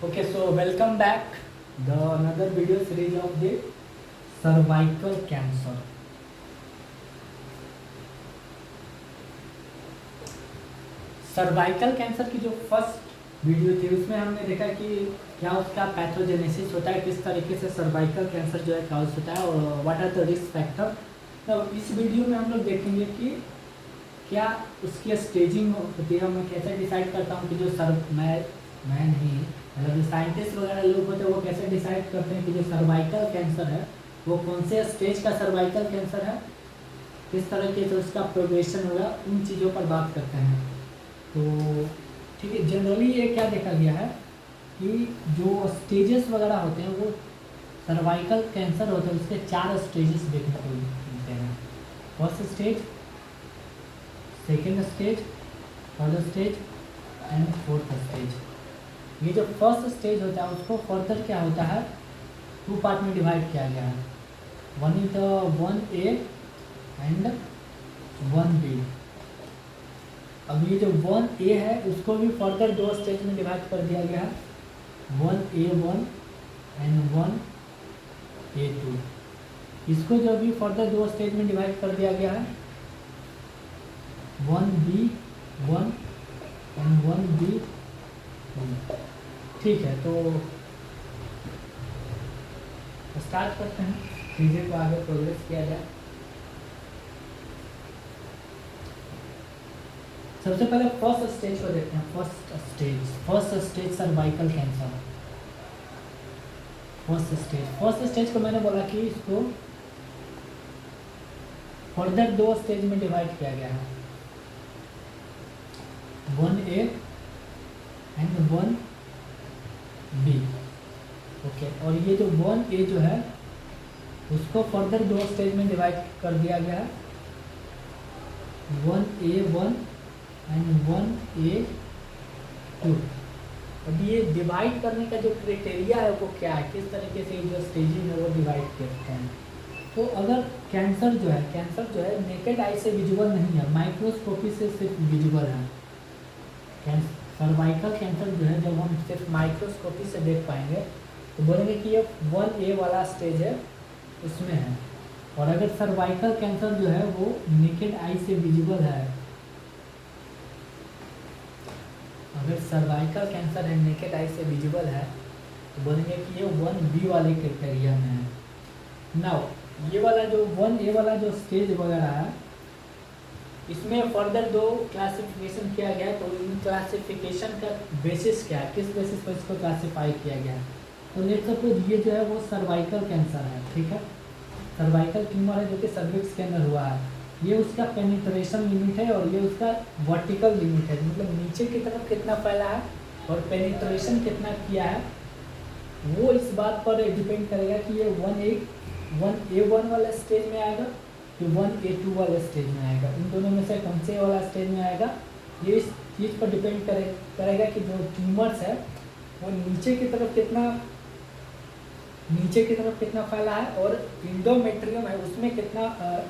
Okay, so welcome back the another video series of the cervical cancer. Cervical cancer की जो first video थी उसमें हमने देखा कि क्या उसका पैथोजेनेसिस होता है, किस तरीके से सर्वाइकल कैंसर जो है काउज होता है और what are the risk factor. तो इस वीडियो में हम लोग देखेंगे कि क्या उसकी स्टेजिंग होती है, मैं कैसे डिसाइड करता हूँ कि जो मैं नहीं मतलब जो साइंटिस्ट वगैरह लोग होते हैं वो कैसे डिसाइड करते हैं कि जो सर्वाइकल कैंसर है वो कौन से स्टेज का सर्वाइकल कैंसर है, किस तरीके से उसका प्रोग्रेशन होगा, उन चीज़ों पर बात करते हैं। तो ठीक है, जनरली ये क्या देखा गया है कि जो स्टेजेस वगैरह होते हैं वो सर्वाइकल कैंसर होते हैं उसके 4 स्टेजेस देखने को मिलते हैं। First stage, second stage, third stage and fourth stage. ये जो फर्स्ट स्टेज होता है उसको फर्दर क्या होता है 2 पार्ट में डिवाइड किया गया है। One is the 1A and 1B। अब ये जो 1A है उसको भी फर्दर 2 स्टेज में डिवाइड कर दिया गया है, 1A1 एंड 1A2। इसको जो भी फर्दर 2 स्टेज में डिवाइड कर दिया गया है, 1B1 एंड 1B2। ठीक है, तो स्टार्ट करते हैं, चीज़ें को आगे प्रोग्रेस किया जाए। सबसे पहले फर्स्ट स्टेज को देखते हैं। First stage cervical cancer. First stage को मैंने बोला कि इसको फर्दर 2 स्टेज में डिवाइड किया गया है, 1A एंड 1B। ओके, और ये जो 1A जो है उसको फर्दर 2 स्टेज में डिवाइड कर दिया गया है, 1A1 एंड 1A2। अब ये डिवाइड करने का जो क्राइटेरिया है वो क्या है, किस तरीके से जो स्टेजेस है वो डिवाइड करते हैं। तो अगर कैंसर जो है नेकेड आई से विजिबल नहीं है, माइक्रोस्कोपी से सिर्फ विजिबल है। सर्वाइकल कैंसर जो है जब हम सिर्फ माइक्रोस्कोपी से देख पाएंगे तो बोलेंगे कि ये 1A वाला स्टेज है उसमें है। और अगर सर्वाइकल कैंसर जो है वो नेकेड आई से विजिबल है, अगर सर्वाइकल कैंसर है नेकेड आई से विजिबल है तो बोलेंगे कि ये 1B वाले क्राइटेरिया में है। नाउ ये वाला जो 1A वाला जो स्टेज वगैरह है इसमें फर्दर 2 क्लासिफिकेशन किया गया है। तो इन क्लासिफिकेशन का बेसिस क्या है, किस बेसिस पर इसको क्लासीफाई किया गया है। तो लेट्स सपोज ये जो है वो सर्वाइकल कैंसर है, ठीक है, सर्वाइकल ट्यूमर है जो कि सर्विक्स के अंदर हुआ है। ये उसका पेनिट्रेशन लिमिट है और ये उसका वर्टिकल लिमिट है, मतलब नीचे की तरफ कितना फैला है और पेनिट्रेशन कितना किया है वो इस बात पर डिपेंड करेगा कि ये 1A1 वाला स्टेज में आएगा कि 1A2 वाले स्टेज में आएगा। इन दोनों में से कौन से वाला स्टेज में आएगा ये इस चीज़ पर डिपेंड करेगा कि जो ट्यूमर्स है वो नीचे की तरफ कितना फैला है और इंडोमेट्रियम है उसमें कितना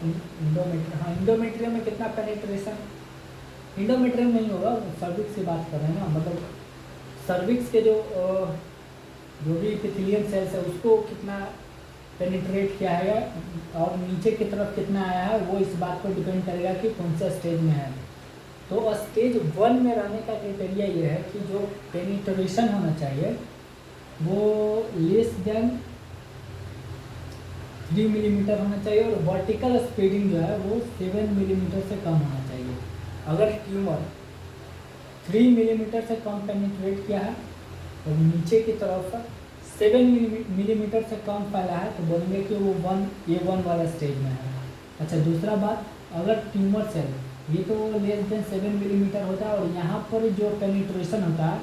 इंडोमेट्रियम में कितना पेनिट्रेशन। इंडोमेट्रियम नहीं होगा, सर्विक्स की बात कर रहे हैं ना, मतलब सर्विक्स के जो भी एपिथेलियम सेल्स है उसको कितना पेनिट्रेट किया है और नीचे की तरफ कितना आया है वो इस बात पर डिपेंड करेगा कि कौन सा स्टेज में है। तो स्टेज 1 में रहने का क्राइटेरिया ये है कि जो पेनिट्रेशन होना चाहिए वो लेस देन 3 मिलीमीटर होना चाहिए और वर्टिकल स्प्रेडिंग जो है वो 7 मिलीमीटर से कम होना चाहिए। अगर ट्यूमर 3 मिलीमीटर से कम पेनिट्रेट किया है और नीचे की तरफ 7 मिलीमीटर से कम फैला है तो बोलेंगे कि वो 1A1 वाला स्टेज में है। अच्छा, दूसरा बात, अगर ट्यूमर सेल ये तो लेस देन 7 मिलीमीटर होता है और यहाँ पर जो पेनिट्रेशन होता है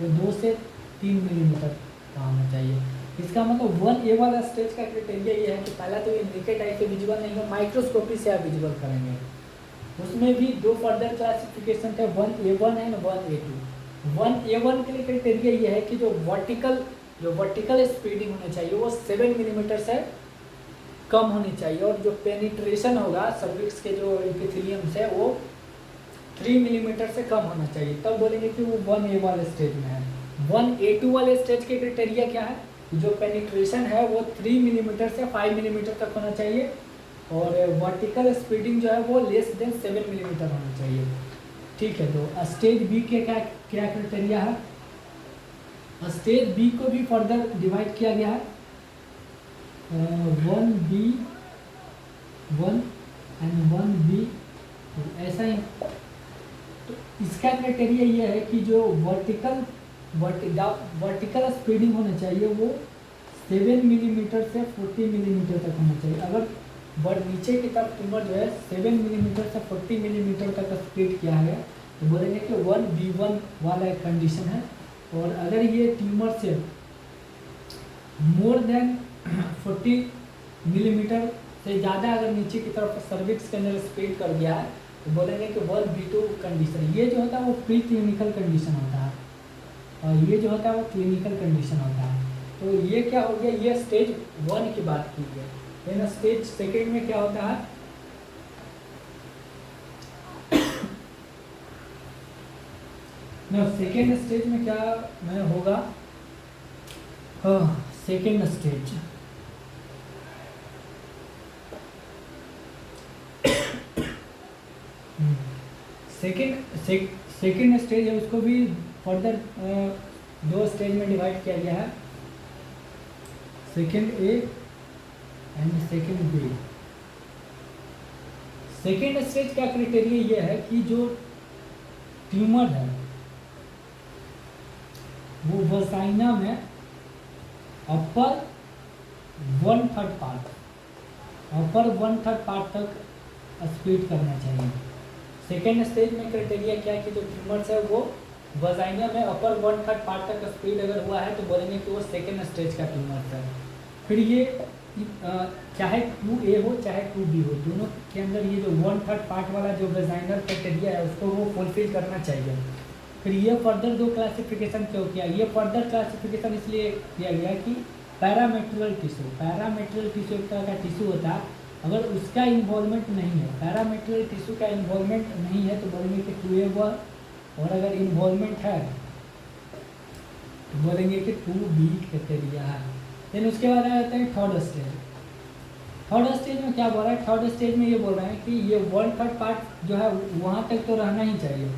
वो 2 से 3 मिलीमीटर का होना चाहिए। इसका मतलब 1A वाला स्टेज का क्राइटेरिया ये है कि पहला तो ये नेकेड आई से विजिबल नहीं है, माइक्रोस्कोपी से आप विजिबल करेंगे। उसमें भी 2 फर्दर क्लासिफिकेशन थे, 1A1 एंड 1A2। 1A1 के लिए क्राइटेरिया ये है कि जो वर्टिकल स्प्रेडिंग होनी चाहिए वो 7 मिलीमीटर से कम होनी चाहिए और जो पेनिट्रेशन होगा सर्विक्स के जो एपिथेलियम से वो 3 मिलीमीटर से कम होना चाहिए, तब बोलेंगे कि वो 1A वाले स्टेज में है। 1A2 वाले स्टेज के क्राइटेरिया क्या है, जो पेनिट्रेशन है वो 3 मिलीमीटर से 5 मिलीमीटर तक होना चाहिए, और वर्टिकल स्पीडिंग जो है वो लेस देन 7 मिलीमीटर होना चाहिए। ठीक है, तो स्टेज बी के क्या क्या क्राइटेरिया है। स्टेज बी को भी फर्दर डिवाइड किया गया है 1B1 एंड 1B, ऐसा ही। तो इसका क्राइटेरिया ये है कि जो वर्टिकल स्पीडिंग होना चाहिए वो 7 मिलीमीटर से 40 मिलीमीटर तक होना चाहिए। अगर नीचे की तरफ ट्यूमर जो है 7 मिलीमीटर से 40 मिलीमीटर तक स्प्लिट किया है तो बोलेंगे कि 1B1 वाला एक कंडीशन है। और अगर ये ट्यूमर से मोर देन 40 मिलीमीटर से ज़्यादा अगर नीचे की तरफ सर्विक्स के अंदर स्प्लिट कर गया है तो बोलेंगे कि 1B2 कंडीशन। ये जो होता है वो प्री क्लिनिकल कंडीशन होता है, और ये जो होता है वो क्लिनिकल कंडीशन होता है। तो ये क्या हो गया, ये स्टेज 1 की बात की है। लेकिन स्टेज सेकेंड में क्या होता है, सेकेंड स्टेज में क्या में होगा, सेकेंड स्टेज सेकेंड स्टेज है, उसको भी फर्दर 2 स्टेज में डिवाइड किया गया है, second A and second B. Second stage का क्राइटेरिया ये है कि जो ट्यूमर है वो वसाइना में अपर 1/3 पार्ट तक स्प्लिट करना चाहिए। सेकेंड स्टेज में क्राइटेरिया क्या है कि जो ट्यूमर्स है वो वजाइना में अपर 1/3 पार्ट तक स्प्लिट अगर हुआ है तो बोलेंगे कि वो सेकेंड स्टेज का ट्यूमर है। फिर ये चाहे 2A हो चाहे 2B हो, दोनों के अंदर ये जो 1/3 पार्ट वाला जो वजाइनल क्राइटेरिया है उसको वो फुलफिल करना चाहिए। फिर ये फर्दर 2 क्लासिफिकेशन क्यों किया, ये फर्दर क्लासिफिकेशन इसलिए किया गया कि पैरामेट्रियल टिश्यू एक तरह का टिश्यू होता है, अगर उसका इन्वॉल्वमेंट नहीं है, पैरामेट्रियल टिश्यू का इन्वॉल्वमेंट नहीं है तो बोलेंगे कि 2A हुआ, और अगर इन्वॉल्वमेंट है तो बोलेंगे कि 2B क्राइटेरिया है। देन उसके बाद आ जाता है थर्ड स्टेज। थर्ड स्टेज में क्या बोल रहा है, थर्ड स्टेज में ये बोल रहे हैं कि ये 1/3 पार्ट जो है वहाँ तक तो रहना ही चाहिए,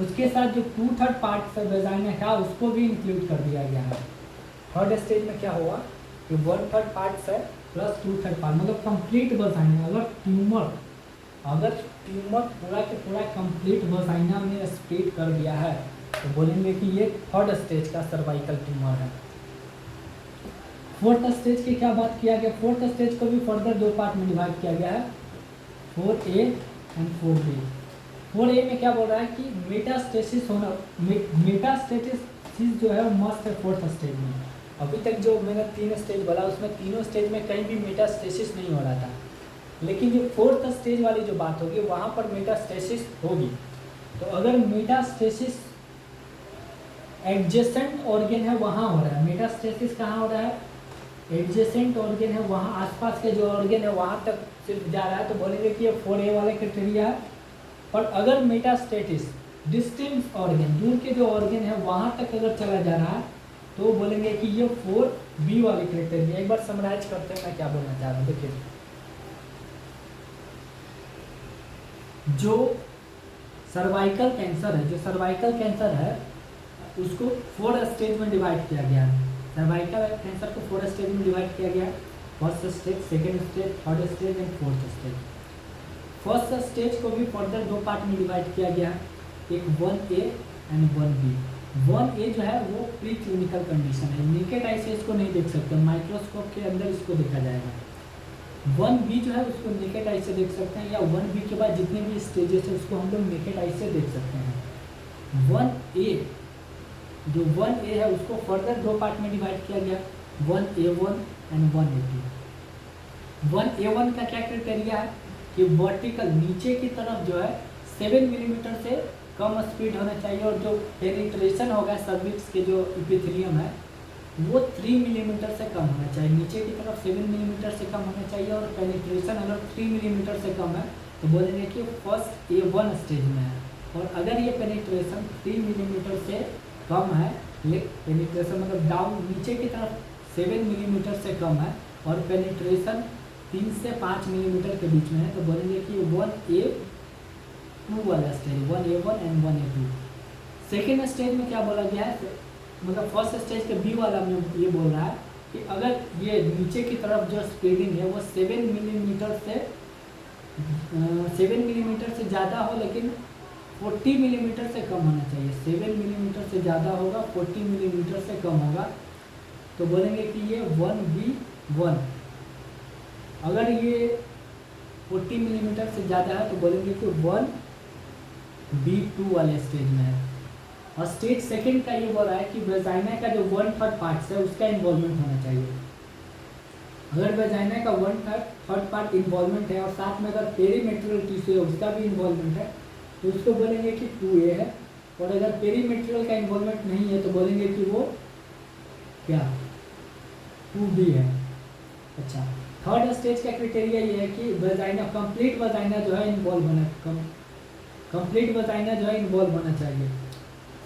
उसके साथ जो 2/3 पार्ट से वजाइना था उसको भी इंक्लूड कर दिया गया है। थर्ड स्टेज में क्या हुआ कि 1/3 पार्ट से प्लस 2/3 पार्ट मतलब कंप्लीट वजाइना। अगर ट्यूमर पूरा के पूरा कंप्लीट वजाइना में स्प्लिट कर दिया है तो बोलेंगे कि ये थर्ड स्टेज का सर्वाइकल ट्यूमर है। फोर्थ स्टेज की क्या बात किया गया, फोर्थ स्टेज को भी फर्दर 2 पार्ट में डिवाइड किया गया है, 4A एंड 4B। 4A में क्या बोल रहा है कि मेटास्टेसिस होना, मेटास्टेसिस जो है वो मस्ट है फोर्थ स्टेज में। अभी तक जो मैंने 3 स्टेज बोला उसमें तीनों स्टेज में कहीं भी मेटास्टेसिस नहीं हो रहा था, लेकिन जो फोर्थ स्टेज वाली जो बात होगी वहाँ पर मेटास्टेसिस होगी। तो अगर मेटास्टेसिस एडजेसेंट ऑर्गन है वहाँ हो रहा है, मेटास्टेसिस कहाँ हो रहा है, एडजेसेंट ऑर्गन है वहाँ, आसपास के जो ऑर्गन है वहाँ तक सिर्फ जा रहा है तो बोलेंगे कि ये 4A वाले क्राइटेरिया है। और अगर मेटास्टेसिस डिस्टेंस ऑर्गन, दूर के जो ऑर्गन है वहाँ तक अगर चला जा रहा है तो बोलेंगे कि ये 4B वाली क्राइटेरिया। एक बार समराइज करते हैं मैं क्या बोलना चाह रहा हूँ। देखिए, जो सर्वाइकल कैंसर है, उसको 4 स्टेज में डिवाइड किया गया है। सर्वाइकल कैंसर को 4 स्टेज में डिवाइड किया गया है, first stage, second stage, third stage and fourth stage. First stage को भी फर्दर 2 पार्ट में डिवाइड किया गया है, एक 1A एंड 1B। 1A जो है वो प्री क्लिनिकल कंडीशन है, नेकेड आई से इसको नहीं देख सकते, माइक्रोस्कोप के अंदर इसको देखा जाएगा। 1B जो है उसको नेकेड आई से देख सकते हैं, या 1B के बाद जितने भी स्टेजेस है उसको हम लोग नेकेड आई से देख सकते हैं। 1A जो 1A है उसको फर्दर 2 पार्ट में डिवाइड किया गया, 1A1 एंड 1A2। 1A1 का क्या क्राइटेरिया है कि वर्टिकल नीचे की तरफ जो है 7 मिलीमीटर से कम स्पीड होना चाहिए, और जो पेनिट्रेशन होगा सर्विक्स के जो इपिथेलियम है वो 3 मिलीमीटर से कम होना चाहिए। नीचे की तरफ 7 मिलीमीटर से कम होना चाहिए, और पेनिट्रेशन अगर 3 मिलीमीटर से कम है तो बोलेंगे कि फर्स्ट A1 स्टेज में है। और अगर ये पेनिट्रेशन 3 मिलीमीटर से कम है पेनिट्रेशन मतलब डाउन नीचे की तरफ 7 मिलीमीटर से कम है और पेनिट्रेशन 3 से 5 मिलीमीटर के बीच में है, तो बोलेंगे कि 1A2 वाला stage, 1A1 and 1A2। Second stage में क्या बोला गया है, मतलब फर्स्ट स्टेज के बी वाला में ये बोल रहा है कि अगर ये नीचे की तरफ जो स्प्रेडिंग है वो 7 मिलीमीटर से ज़्यादा हो, लेकिन 40 मिलीमीटर से कम होना चाहिए। 7 मिलीमीटर से ज़्यादा होगा, 40 मिलीमीटर से कम होगा, तो बोलेंगे कि ये 1B1। अगर ये 40 मिलीमीटर से ज़्यादा है तो बोलेंगे कि 1B2 वाले स्टेज में है। और स्टेज सेकंड का ये बोल रहा है कि वेजाइना का जो 1/3 पार्ट्स है उसका इन्वॉल्वमेंट होना चाहिए। अगर वेजाइना का 1/3 पार्ट इन्वॉल्वमेंट है और साथ में अगर पेरीमेट्रियल टिश्यू है उसका भी इन्वॉल्वमेंट है तो उसको बोलेंगे कि 2A है। और अगर पेरीमेट्रियल का इन्वॉल्वमेंट नहीं है तो बोलेंगे कि वो क्या 2B है। अच्छा, थर्ड स्टेज का क्राइटेरिया ये है कि वेजाइना कंप्लीट वेजाइना जो है इन्वॉल्व होना, कंप्लीट वेजाइना जो है इन्वॉल्व होना चाहिए।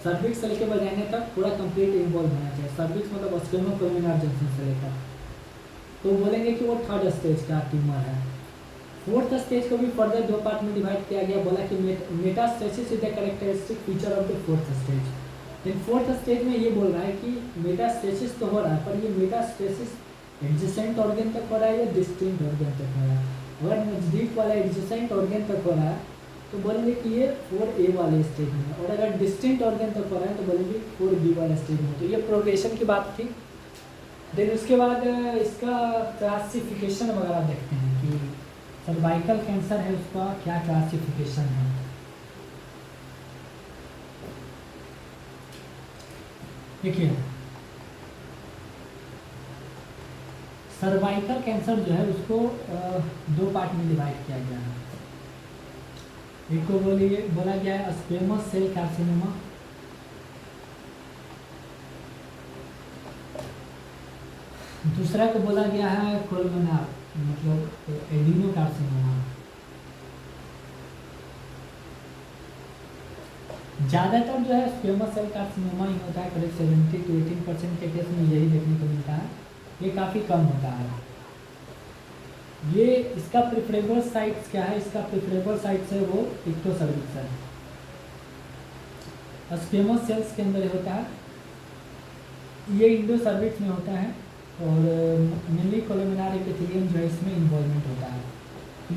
सर्विक्स से लेकर वेजाइना तक पूरा कंप्लीट इन्वॉल्व होना चाहिए। सर्विक्स मतलब स्टेनोकोलमिनार जंक्शन से लेकर, तो बोलेंगे कि वो थर्ड स्टेज का ट्यूमर है। फोर्थ स्टेज को भी फर्दर 2 पार्ट में डिवाइड किया गया, बोला कि metastasis is the characteristic feature of the fourth stage. In fourth stage में ये बोल रहा है कि मेटास्टेसिस तो हो रहा है, पर ये मेटास्टेसिस एडजेसेंट ऑर्गन तक हो रहा है या डिस्टिंक्ट ऑर्गन तक हो रहा है। अगर नज़दीक वाला एडजेसेंट ऑर्गन तक हो रहा है तो बोलेंगे कि ये 4A वाले स्टेज में है, और अगर डिस्टिंक्ट ऑर्गन तक हो रहा है तो बोलेंगे 4B वाले स्टेज में। तो ये प्रोग्रेशन की बात थी। देन उसके बाद इसका क्लासिफिकेशन वगैरह देखते हैं कि सर्वाइकल कैंसर है उसका क्या क्लासिफिकेशन है। देखिए, सर्वाइकल कैंसर जो है उसको 2 पार्ट में डिवाइड किया गया है। एक को बोला गया है स्क्वेमस सेल कार्सिनोमा, दूसरा को बोला गया है कोलमेनार मतलब एडिनो कार्सिनोमा। ज़्यादातर जो है स्क्वेमस सेल कार्सिनोमा ही होता है, करीब 70 to 18% के केस में यही देखने को मिलता है, ये काफ़ी कम होता है। ये इसका प्रिफरेबल साइट्स क्या है, इसका प्रिफरेबल साइट्स है वो इक्टो सर्विक्स है, स्क्वेमस सेल्स के अंदर होता है, ये इंडो सर्विक्स में होता है, और मेनली कोलुमिनार एपिथेलियम जो है इसमें इन्वॉल्वमेंट होता है।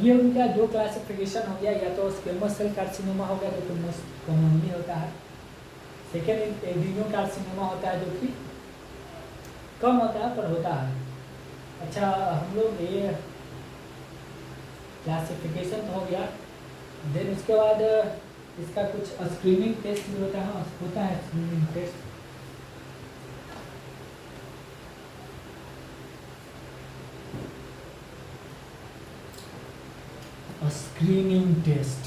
ये उनका जो क्लासिफिकेशन हो गया, या तो स्क्वेमस सेल कार्सिनोमा हो गया जो कि मोस्ट कॉमनली होता है, सेकेंड एडिनो कार्सिनोमा होता है जो कि कम होता है पर होता है। अच्छा, हम लोग ये क्लासिफिकेशन तो हो गया, देन उसके बाद इसका कुछ स्क्रीनिंग टेस्ट भी होता है screening test. Screening test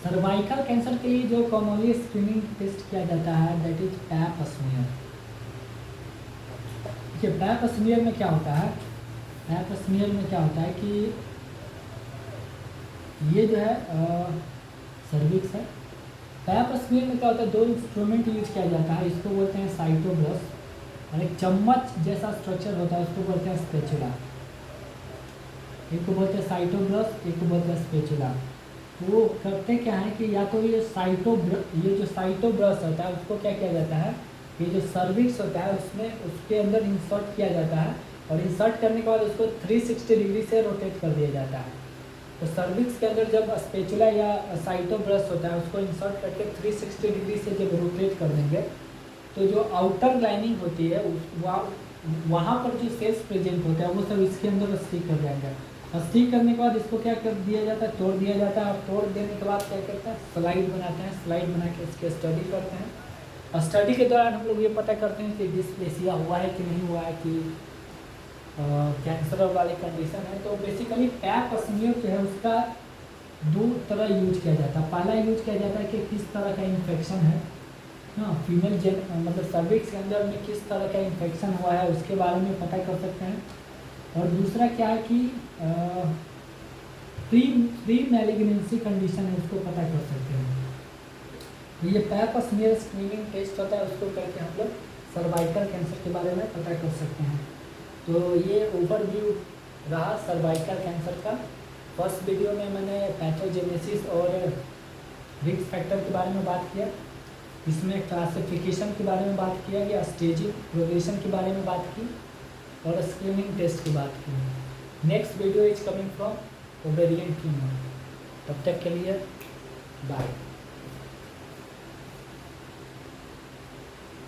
cervical cancer के लिए जो कॉमनली स्क्रीनिंग टेस्ट किया जाता है दैट इज पैप स्मीयर। देखिए, पैप स्मीयर में क्या होता है, पैप स्मीयर में क्या होता है कि ये जो है सर्विक्स है। पैप स्मीयर में क्या होता है, 2 इंस्ट्रूमेंट यूज किया जाता है, इसको बोलते हैं साइटोब्रश, और एक चम्मच जैसा स्ट्रक्चर होता है उसको बोलते हैं स्पेचुला। एक को बोलते हैं साइटोब्रश, एक को बोलते हैं स्पेचुला। वो करते क्या है कि या तो ये जो साइटोब्रश होता है उसको क्या किया जाता है, ये जो सर्विक्स होता है उसमें उसके अंदर इंसर्ट किया जाता है, और इंसर्ट करने के बाद उसको 360 डिग्री से रोटेट कर दिया जाता है। तो सर्विक्स के अंदर जब स्पेचुला या साइटोब्रश होता है उसको इंसर्ट करके 360 डिग्री से जब रोटेट कर देंगे तो जो आउटर लाइनिंग होती है वहाँ पर जो सेल्स प्रेजेंट होते हैं वो सब इसके अंदर स्टिक कर जाएंगे। स्टिक करने के बाद इसको क्या कर दिया जाता है, तोड़ दिया जाता है, और तोड़ देने के बाद क्या करते हैं, स्लाइड बनाते हैं, स्लाइड बना के इसके स्टडी करते हैं। और स्टडी के दौरान हम लोग ये पता करते हैं कि डिस्प्लेसिया हुआ है कि नहीं हुआ है, कि कैंसर वाली कंडीशन है। तो बेसिकली पैप स्मीयर जो है उसका 2 तरह यूज किया जाता है। पहला यूज किया जाता है कि किस तरह का इन्फेक्शन है, हाँ फीमेल मतलब सर्विक्स के अंदर में किस तरह का इन्फेक्शन हुआ है उसके बारे में पता कर सकते हैं। और दूसरा क्या है कि प्री मैलिग्नेंसी कंडीशन है उसको पता कर सकते हैं। ये पैप स्मीयर स्क्रीनिंग टेस्ट होता है, उसको करके हम लोग सर्वाइकल कैंसर के बारे में पता कर सकते हैं। तो ये ओवरव्यू रहा सर्वाइकल कैंसर का। फर्स्ट वीडियो में मैंने पैथोजेनेसिस और रिस्क फैक्टर के बारे में बात किया, इसमें क्लासिफिकेशन के बारे में बात किया गया, स्टेजिंग प्रोग्रेशन के बारे में बात की और स्क्रीनिंग टेस्ट की बात की। Next video is coming from ovarian tumour. तब तक के लिए बाय।